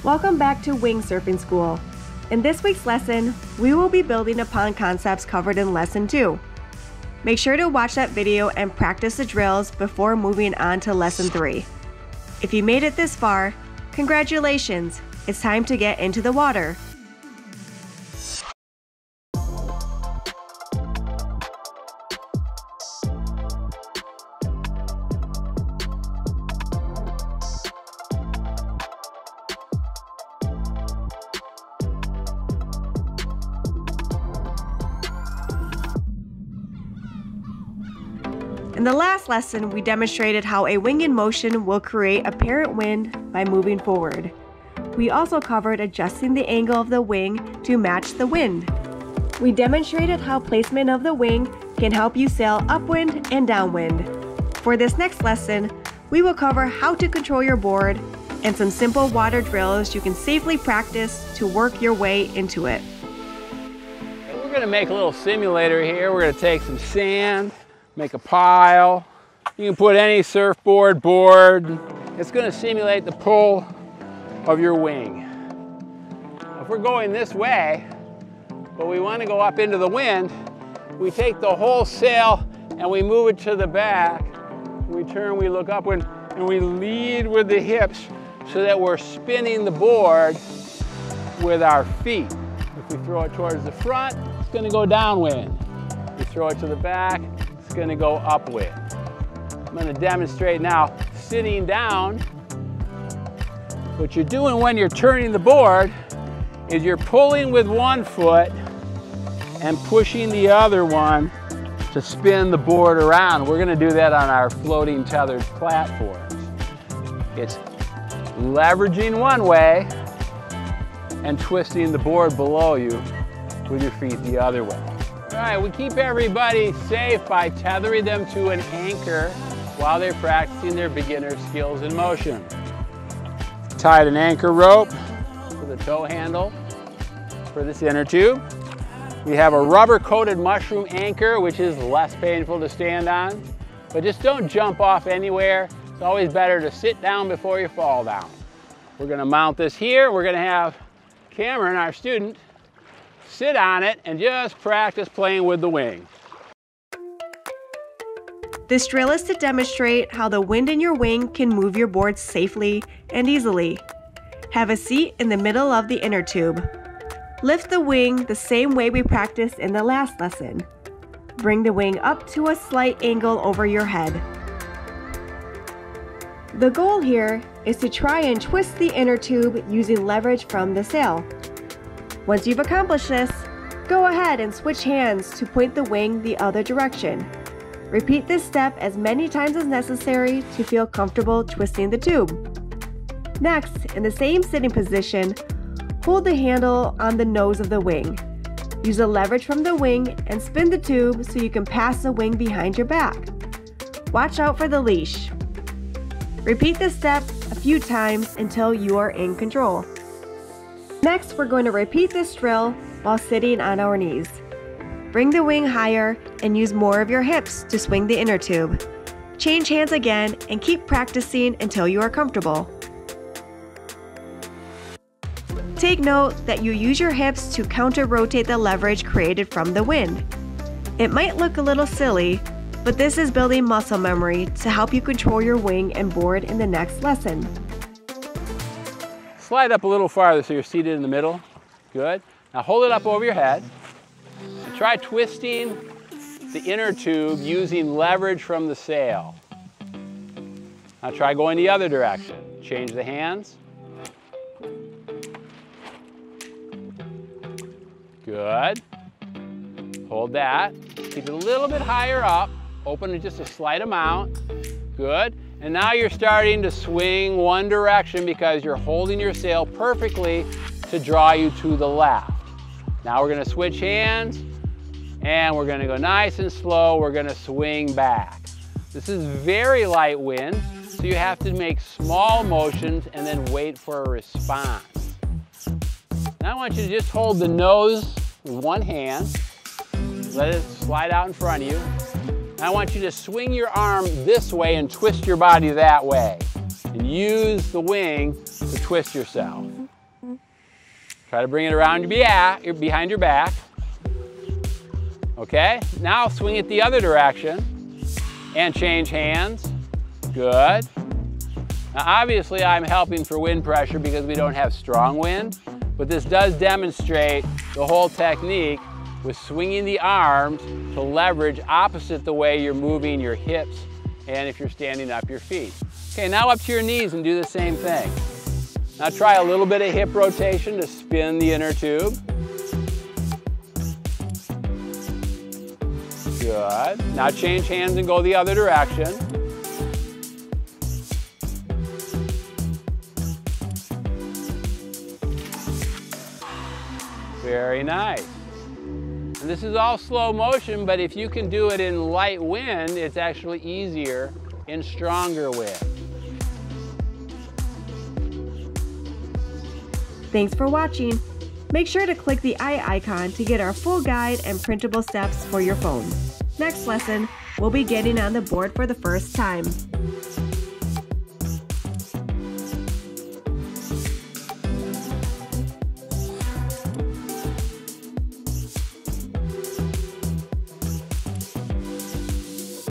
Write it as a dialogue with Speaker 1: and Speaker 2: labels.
Speaker 1: Welcome back to Wing Surfing School. In this week's lesson, we will be building upon concepts covered in Lesson 2. Make sure to watch that video and practice the drills before moving on to Lesson 3. If you made it this far, congratulations! It's time to get into the water. In the last lesson, we demonstrated how a wing in motion will create apparent wind by moving forward. We also covered adjusting the angle of the wing to match the wind. We demonstrated how placement of the wing can help you sail upwind and downwind. For this next lesson, we will cover how to control your board and some simple water drills you can safely practice to work your way into it.
Speaker 2: We're going to make a little simulator here. We're going to take some sand, make a pile. You can put any surfboard, board. It's going to simulate the pull of your wing. If we're going this way, but we want to go up into the wind, we take the whole sail and we move it to the back. We turn, we look upwind, and we lead with the hips so that we're spinning the board with our feet. If we throw it towards the front, it's going to go downwind. If we throw it to the back, it's going to go upwind. I'm going to demonstrate now sitting down. What you're doing when you're turning the board is you're pulling with one foot and pushing the other one to spin the board around. We're going to do that on our floating tethered platforms. It's leveraging one way and twisting the board below you with your feet the other way. All right, we keep everybody safe by tethering them to an anchor while they're practicing their beginner skills in motion. Tied an anchor rope to the tow handle for this inner tube. We have a rubber-coated mushroom anchor, which is less painful to stand on. But just don't jump off anywhere. It's always better to sit down before you fall down. We're going to mount this here. We're going to have Cameron, our student, sit on it and just practice playing with the wing.
Speaker 1: This drill is to demonstrate how the wind in your wing can move your board safely and easily. Have a seat in the middle of the inner tube. Lift the wing the same way we practiced in the last lesson. Bring the wing up to a slight angle over your head. The goal here is to try and twist the inner tube using leverage from the sail. Once you've accomplished this, go ahead and switch hands to point the wing the other direction. Repeat this step as many times as necessary to feel comfortable twisting the tube. Next, in the same sitting position, hold the handle on the nose of the wing. Use the leverage from the wing and spin the tube so you can pass the wing behind your back. Watch out for the leash. Repeat this step a few times until you are in control. Next, we're going to repeat this drill while sitting on our knees. Bring the wing higher and use more of your hips to swing the inner tube. Change hands again and keep practicing until you are comfortable. Take note that you use your hips to counter-rotate the leverage created from the wind. It might look a little silly, but this is building muscle memory to help you control your wing and board in the next lesson.
Speaker 2: Slide up a little farther so you're seated in the middle. Good. Now hold it up over your head. And try twisting the inner tube using leverage from the sail. Now try going the other direction. Change the hands. Good. Hold that. Keep it a little bit higher up. Open it just a slight amount. Good. And now you're starting to swing one direction because you're holding your sail perfectly to draw you to the left. Now we're going to switch hands and we're going to go nice and slow. We're going to swing back. This is very light wind, so you have to make small motions and then wait for a response. Now I want you to just hold the nose with one hand. Let it slide out in front of you. I want you to swing your arm this way and twist your body that way. And use the wing to twist yourself. Try to bring it around behind your back. Okay, now swing it the other direction and change hands. Good. Now obviously I'm helping for wind pressure because we don't have strong wind, but this does demonstrate the whole technique with swinging the arms to leverage opposite the way you're moving your hips and if you're standing up, your feet. Okay, now up to your knees and do the same thing. Now try a little bit of hip rotation to spin the inner tube. Good. Now change hands and go the other direction. Very nice. And this is all slow motion, but if you can do it in light wind, it's actually easier in stronger wind.
Speaker 1: Thanks for watching. Make sure to click the eye icon to get our full guide and printable steps for your phone. Next lesson, we'll be getting on the board for the first time.